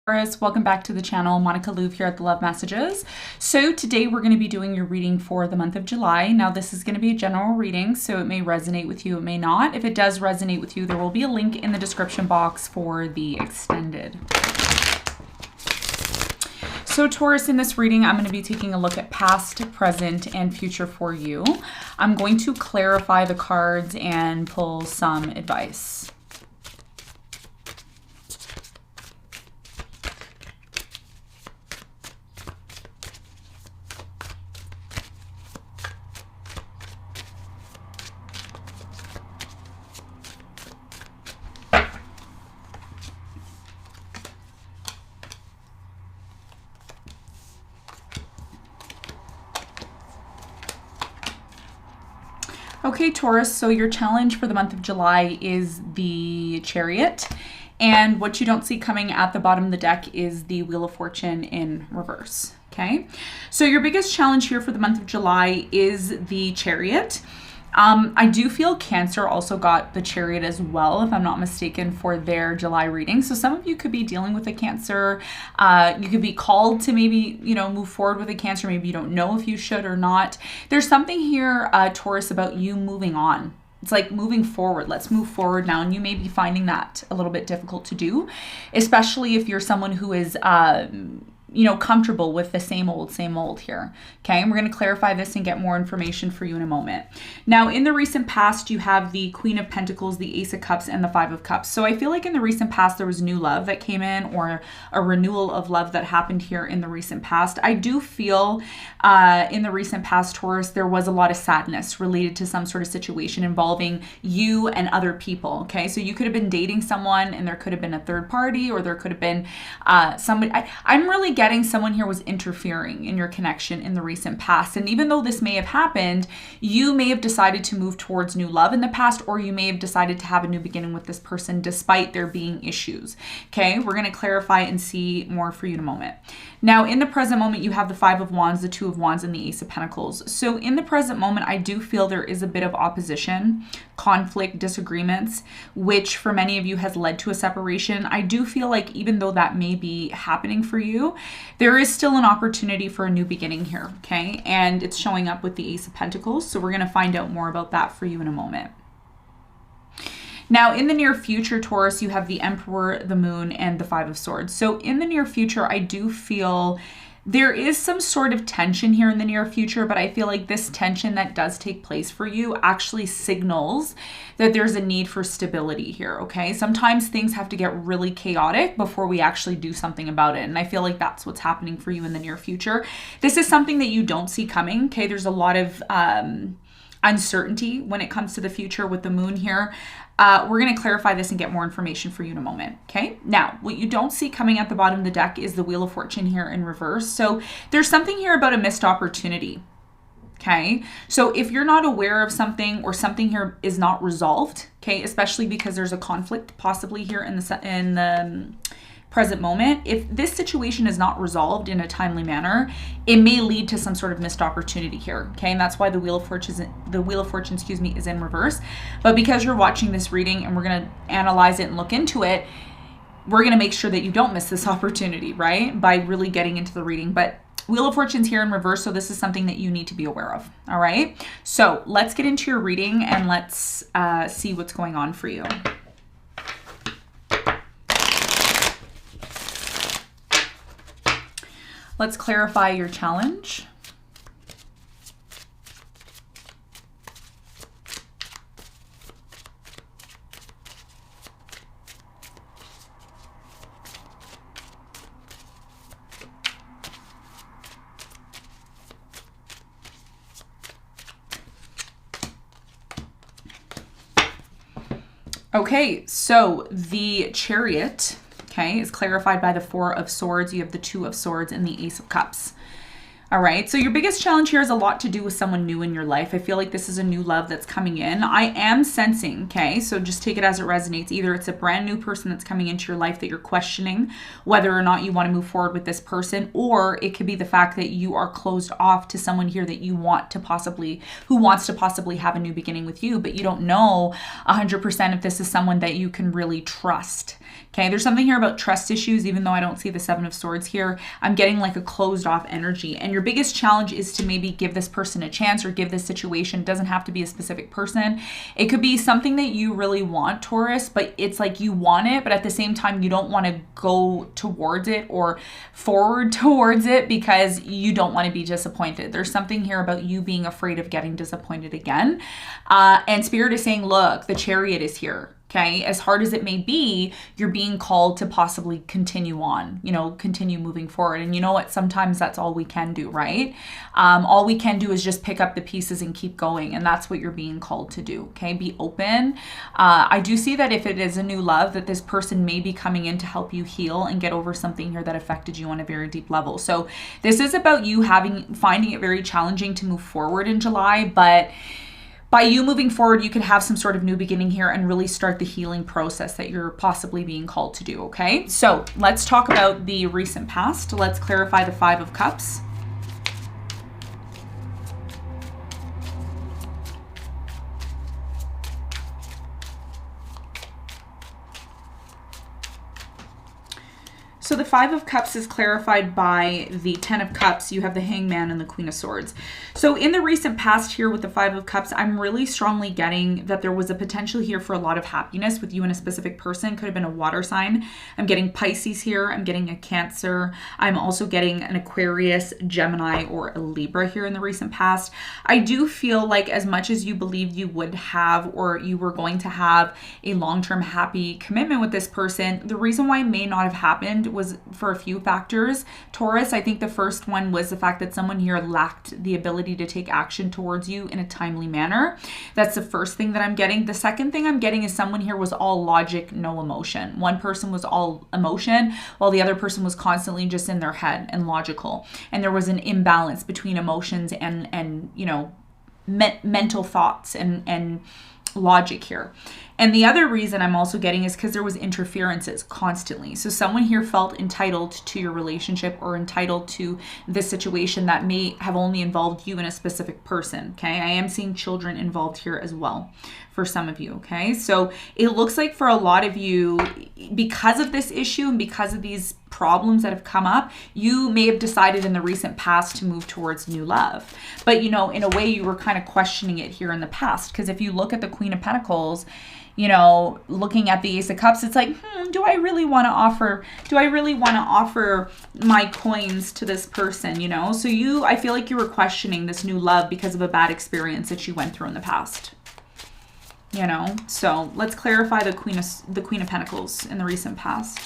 Taurus, welcome back to the channel. Monica Louv here at the Love Messages. So today we're going to be doing your reading for the month of July. Now this is going to be a general reading, so it may resonate with you, it may not. If it does resonate with you, there will be a link in the description box for the extended. So Taurus, in this reading, I'm going to be taking a look at past, present, and future for you. I'm going to clarify the cards and pull some advice. Okay, Taurus, so your challenge for the month of July is the chariot. And what you don't see coming at the bottom of the deck is the Wheel of Fortune in reverse. Okay, so your biggest challenge here for the month of July is the chariot. I do feel Cancer also got the chariot as well, if I'm not mistaken, for their July reading. So some of you could be dealing with a Cancer. You could be called to maybe, move forward with a Cancer. Maybe you don't know if you should or not. There's something here, Taurus, about you moving on. It's like moving forward. Let's move forward now. And you may be finding that a little bit difficult to do, especially if you're someone who is comfortable with the same old here. Okay, and we're going to clarify this and get more information for you in a moment. Now, in the recent past, you have the Queen of Pentacles, the Ace of Cups, and the Five of Cups. So I feel like in the recent past, there was new love that came in, or a renewal of love that happened here in the recent past. I do feel in the recent past, Taurus, there was a lot of sadness related to some sort of situation involving you and other people. Okay, so you could have been dating someone and there could have been a third party, or there could have been somebody. I'm really getting someone here was interfering in your connection in the recent past. And even though this may have happened, you may have decided to move towards new love in the past, or you may have decided to have a new beginning with this person despite there being issues. Okay, we're going to clarify and see more for you in a moment. Now, in the present moment, you have the Five of Wands, the Two of Wands, and the Ace of Pentacles. So in the present moment, I do feel there is a bit of opposition, conflict, disagreements, which for many of you has led to a separation. I do feel like even though that may be happening for you, there is still an opportunity for a new beginning here, okay? And it's showing up with the Ace of Pentacles. So we're going to find out more about that for you in a moment. Now, in the near future, Taurus, you have the Emperor, the Moon, and the Five of Swords. So in the near future, I do feel there is some sort of tension here in the near future, but I feel like this tension that does take place for you actually signals that there's a need for stability here, okay? Sometimes things have to get really chaotic before we actually do something about it, and I feel like that's what's happening for you in the near future. This is something that you don't see coming, okay? There's a lot of uncertainty when it comes to the future with the Moon here. We're going to clarify this and get more information for you in a moment. Okay. Now, what you don't see coming at the bottom of the deck is the Wheel of Fortune here in reverse. So there's something here about a missed opportunity. Okay. So if you're not aware of something, or something here is not resolved, okay, especially because there's a conflict possibly here in the present moment, if this situation is not resolved in a timely manner, it may lead to some sort of missed opportunity here, okay? And that's why the Wheel of Fortune, is in reverse. But because you're watching this reading and we're going to analyze it and look into it, we're going to make sure that you don't miss this opportunity, right? By really getting into the reading. But Wheel of Fortune's here in reverse, so this is something that you need to be aware of, all right? So let's get into your reading and let's see what's going on for you. Let's clarify your challenge. Okay, so the chariot, okay, is clarified by the Four of Swords. You have the Two of Swords and the Ace of Cups. All right, so your biggest challenge here has a lot to do with someone new in your life. I feel like this is a new love that's coming in. I am sensing, okay, so just take it as it resonates. Either it's a brand new person that's coming into your life that you're questioning whether or not you want to move forward with this person, or it could be the fact that you are closed off to someone here that you want to possibly, who wants to possibly have a new beginning with you, but you don't know 100% if this is someone that you can really trust. Okay, there's something here about trust issues, even though I don't see the Seven of Swords here. I'm getting like a closed off energy. And your biggest challenge is to maybe give this person a chance or give this situation. It doesn't have to be a specific person. It could be something that you really want, Taurus, but it's like you want it, but at the same time, you don't want to go towards it or forward towards it because you don't want to be disappointed. There's something here about you being afraid of getting disappointed again. And Spirit is saying, look, the Chariot is here. Okay, as hard as it may be, you're being called to possibly continue on, continue moving forward. And you know what? Sometimes that's all we can do, right? All we can do is just pick up the pieces and keep going. And that's what you're being called to do. Okay, be open. I do see that if it is a new love, that this person may be coming in to help you heal and get over something here that affected you on a very deep level. So this is about you finding it very challenging to move forward in July, but by you moving forward, you could have some sort of new beginning here and really start the healing process that you're possibly being called to do, okay? So let's talk about the recent past. Let's clarify the Five of Cups. So the Five of Cups is clarified by the Ten of Cups. You have the Hangman and the Queen of Swords. So in the recent past here with the Five of Cups, I'm really strongly getting that there was a potential here for a lot of happiness with you and a specific person. Could have been a water sign. I'm getting Pisces here. I'm getting a Cancer. I'm also getting an Aquarius, Gemini, or a Libra here in the recent past. I do feel like as much as you believed you would have or you were going to have a long-term happy commitment with this person, the reason why it may not have happened was for a few factors. Taurus, I think the first one was the fact that someone here lacked the ability to take action towards you in a timely manner. That's the first thing that I'm getting. The second thing I'm getting is someone here was all logic, no emotion. One person was all emotion, while the other person was constantly just in their head and logical. And there was an imbalance between emotions and mental thoughts and logic here. And the other reason I'm also getting is because there was interferences constantly. So someone here felt entitled to your relationship or entitled to this situation that may have only involved you and a specific person, okay? I am seeing children involved here as well for some of you, okay? So it looks like for a lot of you, because of this issue and because of these problems that have come up, you may have decided in the recent past to move towards new love. But, in a way you were kind of questioning it here in the past. Because if you look at the Queen of Pentacles, looking at the Ace of Cups, it's like, do I really want to offer my coins to this person, So I feel like you were questioning this new love because of a bad experience that you went through in the past. So let's clarify the Queen of Pentacles in the recent past.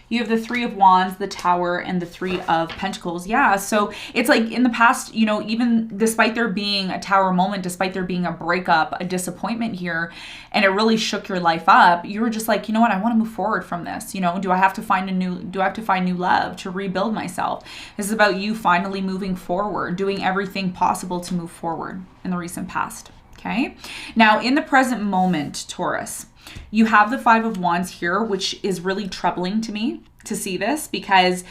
You have the Three of Wands, the Tower, and the Three of Pentacles. Yeah, so it's like in the past, even despite there being a Tower moment, despite there being a breakup, a disappointment here, and it really shook your life up, you were just like, you know what, I want to move forward from this. Do I have to find new love to rebuild myself? This is about you finally moving forward, doing everything possible to move forward in the recent past. Okay. Now in the present moment, Taurus, you have the Five of Wands here, which is really troubling to me to see this because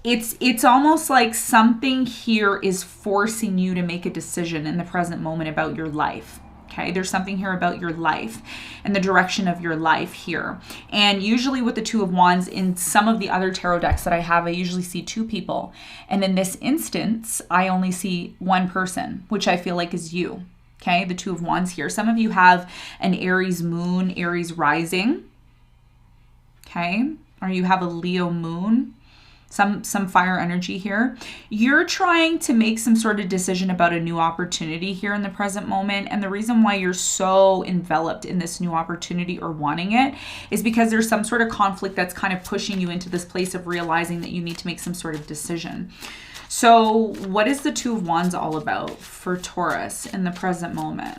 it's almost like something here is forcing you to make a decision in the present moment about your life. Okay, there's something here about your life and the direction of your life here. And usually with the Two of Wands, in some of the other tarot decks that I have, I usually see two people. And in this instance, I only see one person, which I feel like is you. Okay, the Two of Wands here. Some of you have an Aries moon, Aries rising. Okay, or you have a Leo moon, some fire energy here. You're trying to make some sort of decision about a new opportunity here in the present moment. And the reason why you're so enveloped in this new opportunity or wanting it is because there's some sort of conflict that's kind of pushing you into this place of realizing that you need to make some sort of decision. So what is the Two of Wands all about for Taurus in the present moment?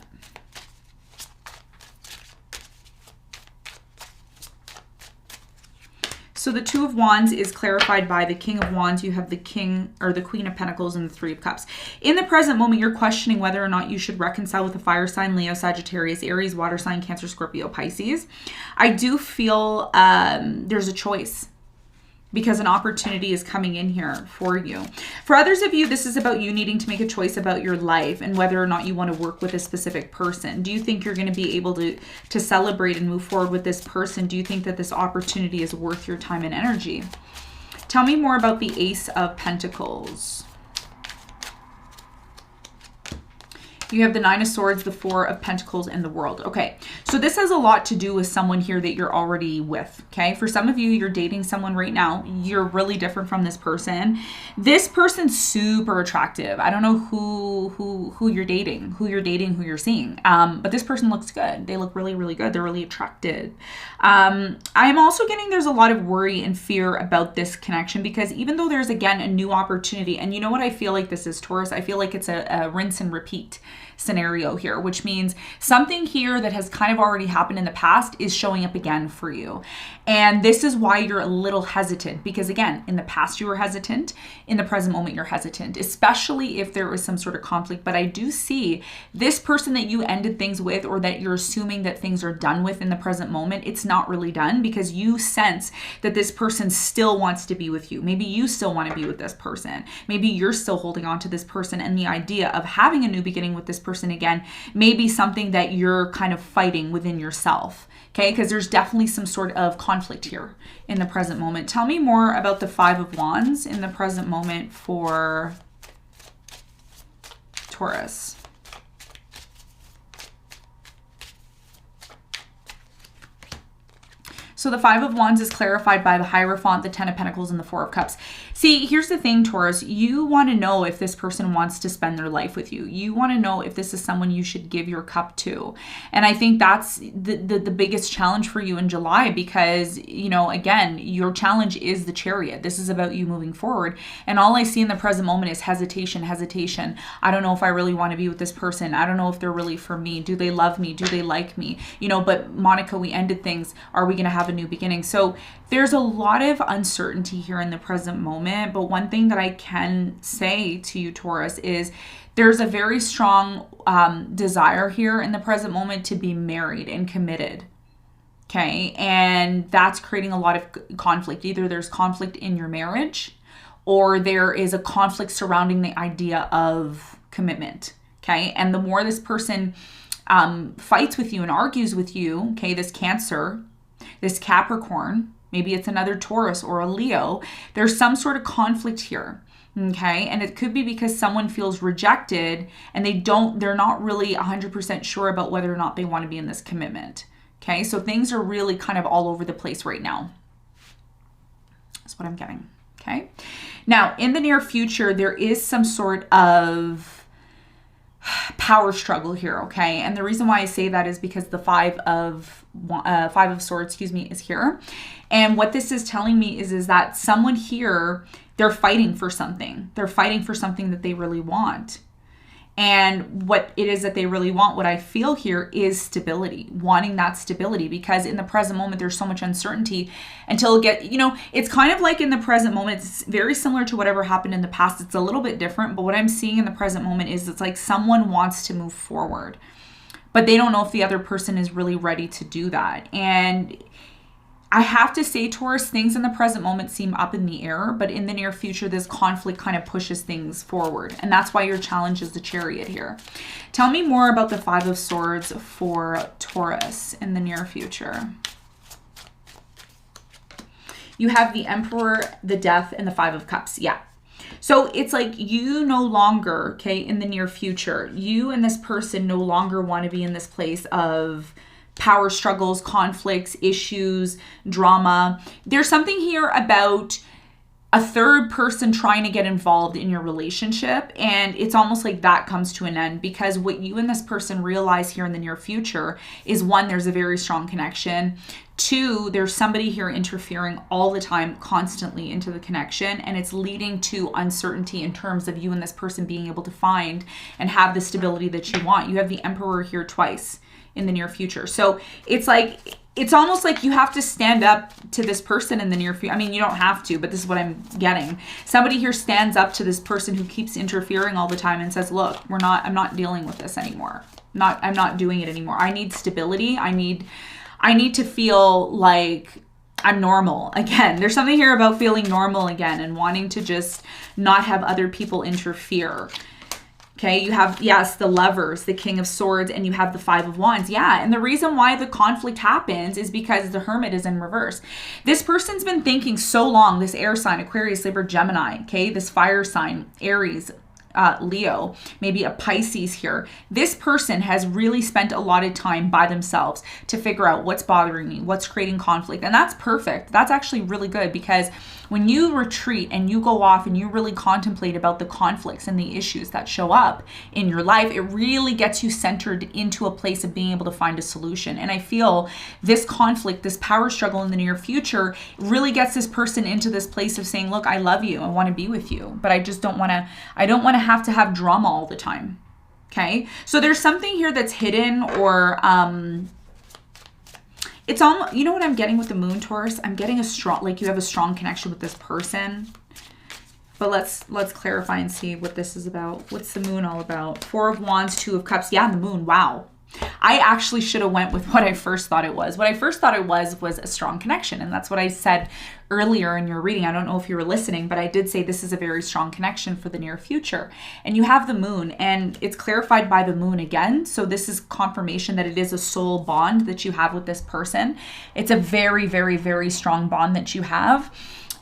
So the Two of Wands is clarified by the King of Wands. You have the King or the Queen of Pentacles and the Three of Cups. In the present moment, you're questioning whether or not you should reconcile with a fire sign, Leo, Sagittarius, Aries, water sign, Cancer, Scorpio, Pisces. I do feel there's a choice, because an opportunity is coming in here for you. For others of you, this is about you needing to make a choice about your life and whether or not you want to work with a specific person. Do you think you're going to be able to celebrate and move forward with this person? Do you think that this opportunity is worth your time and energy? Tell me more about the Ace of Pentacles. You have the Nine of Swords, the Four of Pentacles, and the World. Okay, so this has a lot to do with someone here that you're already with, okay? For some of you, you're dating someone right now. You're really different from this person. This person's super attractive. I don't know who you're dating, who you're seeing. But this person looks good. They look really, really good. They're really attractive. I'm also getting there's a lot of worry and fear about this connection, because even though there's, again, a new opportunity, and you know what I feel like this is, Taurus? I feel like it's a rinse and repeat scenario here, which means something here that has kind of already happened in the past is showing up again for you. And this is why you're a little hesitant, because again, in the past you were hesitant, in the present moment you're hesitant, especially if there was some sort of conflict. But I do see this person that you ended things with, or that you're assuming that things are done with in the present moment, it's not really done, because you sense that this person still wants to be with you. Maybe you still want to be with this person. Maybe you're still holding on to this person, and the idea of having a new beginning with this person again may be something that you're kind of fighting within yourself. Okay, because there's definitely some sort of conflict here in the present moment. Tell me more about the Five of Wands in the present moment for Taurus. So the Five of Wands is clarified by the Hierophant, the Ten of Pentacles, and the Four of Cups. See, here's the thing, Taurus. You want to know if this person wants to spend their life with you. You want to know if this is someone you should give your cup to. And I think that's the biggest challenge for you in July, because, you know, again, your challenge is the Chariot. This is about you moving forward. And all I see in the present moment is hesitation. I don't know if I really want to be with this person. I don't know if they're really for me. Do they love me? Do they like me? You know, but Monica, we ended things. Are we going to have a new beginning? So there's a lot of uncertainty here in the present moment. But one thing that I can say to you, Taurus, is there's a very strong desire here in the present moment to be married and committed. Okay. And that's creating a lot of conflict. Either there's conflict in your marriage, or there is a conflict surrounding the idea of commitment. Okay. And the more this person fights with you and argues with you, okay, this Cancer, this Capricorn, maybe it's another Taurus or a Leo, there's some sort of conflict here. Okay. And it could be because someone feels rejected and they're not really 100% sure about whether or not they want to be in this commitment. Okay. So things are really kind of all over the place right now. That's what I'm getting. Okay. Now, in the near future, there is some sort of power struggle here, okay? And the reason why I say that is because the Five of Swords, is here. And what this is telling me is that someone here, they're fighting for something. They're fighting for something that they really want. And what it is that they really want, what I feel here, is stability, wanting that stability, because in the present moment, there's so much uncertainty until it's kind of like in the present moment, it's very similar to whatever happened in the past. It's a little bit different, but what I'm seeing in the present moment is it's like someone wants to move forward, but they don't know if the other person is really ready to do that. And I have to say, Taurus, things in the present moment seem up in the air, but in the near future, this conflict kind of pushes things forward. And that's why your challenge is the Chariot here. Tell me more about the Five of Swords for Taurus in the near future. You have the Emperor, the Death, and the Five of Cups. Yeah. So it's like you no longer, okay, in the near future, you and this person no longer want to be in this place of power struggles, conflicts, issues, drama. There's something here about a third person trying to get involved in your relationship, and it's almost like that comes to an end, because what you and this person realize here in the near future is, one, there's a very strong connection. Two, there's somebody here interfering all the time, constantly into the connection, and it's leading to uncertainty in terms of you and this person being able to find and have the stability that you want. You have the Emperor here twice in the near future. So it's like, it's almost like you have to stand up to this person in the near future. I mean, you don't have to, but this is what I'm getting. Somebody here stands up to this person who keeps interfering all the time and says, look, I'm not dealing with this anymore. I'm not doing it anymore. I need stability. I need to feel like I'm normal again. There's something here about feeling normal again and wanting to just not have other people interfere. Okay, you have, yes, the Lovers, the King of Swords, and you have the Five of Wands. Yeah, and the reason why the conflict happens is because the Hermit is in reverse. This person's been thinking so long, this air sign, Aquarius, Libra, Gemini, okay, this fire sign, Aries, Leo, maybe a Pisces here. This person has really spent a lot of time by themselves to figure out what's bothering me, what's creating conflict. And that's perfect. That's actually really good, because when you retreat and you go off and you really contemplate about the conflicts and the issues that show up in your life, it really gets you centered into a place of being able to find a solution. And I feel this conflict, this power struggle in the near future really gets this person into this place of saying, look, I love you. I want to be with you, but I just don't want to have drama all the time. Okay. So there's something here that's hidden, or, it's almost, you know what I'm getting with the Moon, Taurus? I'm getting a strong, like you have a strong connection with this person. But let's clarify and see what this is about. What's the Moon all about? Four of Wands, Two of Cups. Yeah, the Moon. Wow. I actually should have went with what I first thought it was. What I first thought it was a strong connection. And that's what I said earlier in your reading. I don't know if you were listening, but I did say this is a very strong connection for the near future. And you have the Moon, and it's clarified by the Moon again. So this is confirmation that it is a soul bond that you have with this person. It's a very, very, very strong bond that you have.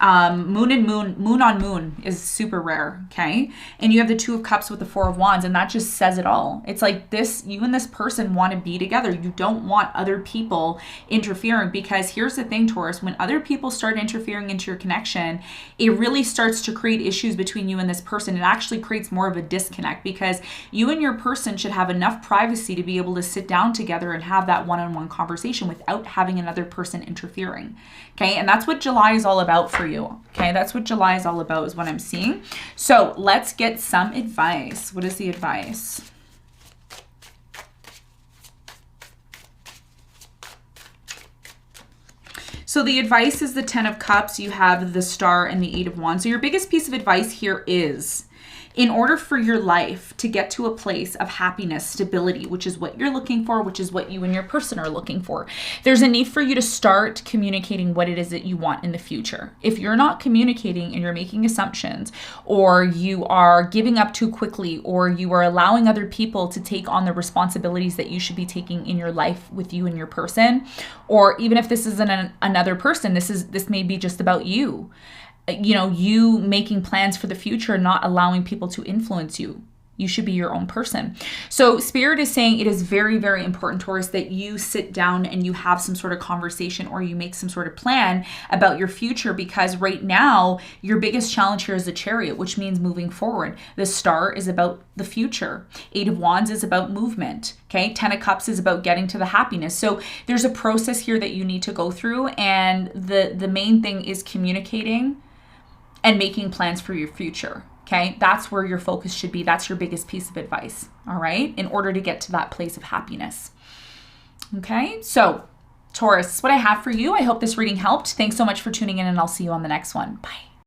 Moon on moon is super rare, okay? And you have the Two of Cups with the Four of Wands, and that just says it all. It's like this, you and this person want to be together. You don't want other people interfering, because here's the thing, Taurus, when other people start interfering into your connection, it really starts to create issues between you and this person. It actually creates more of a disconnect, because you and your person should have enough privacy to be able to sit down together and have that one-on-one conversation without having another person interfering, okay? And that's what July is all about for you. Okay, that's what July is all about, is what I'm seeing. So let's get some advice. What is the advice? So the advice is the Ten of Cups. You have the Star and the Eight of Wands. So your biggest piece of advice here is, in order for your life to get to a place of happiness, stability, which is what you're looking for, which is what you and your person are looking for, there's a need for you to start communicating what it is that you want in the future. If you're not communicating and you're making assumptions, or you are giving up too quickly, or you are allowing other people to take on the responsibilities that you should be taking in your life with you and your person, or even if this isn't another person, this may be just about you. You know, you making plans for the future, not allowing people to influence you. You should be your own person. So Spirit is saying it is very, very important, Taurus, that you sit down and you have some sort of conversation, or you make some sort of plan about your future, because right now your biggest challenge here is the Chariot, which means moving forward. The Star is about the future. Eight of Wands is about movement. Okay. 10 of Cups is about getting to the happiness. So there's a process here that you need to go through. And the main thing is communicating and making plans for your future. Okay, that's where your focus should be. That's your biggest piece of advice, all right, in order to get to that place of happiness. Okay, so Taurus, what I have for you. I hope this reading helped. Thanks so much for tuning in, and I'll see you on the next one. Bye.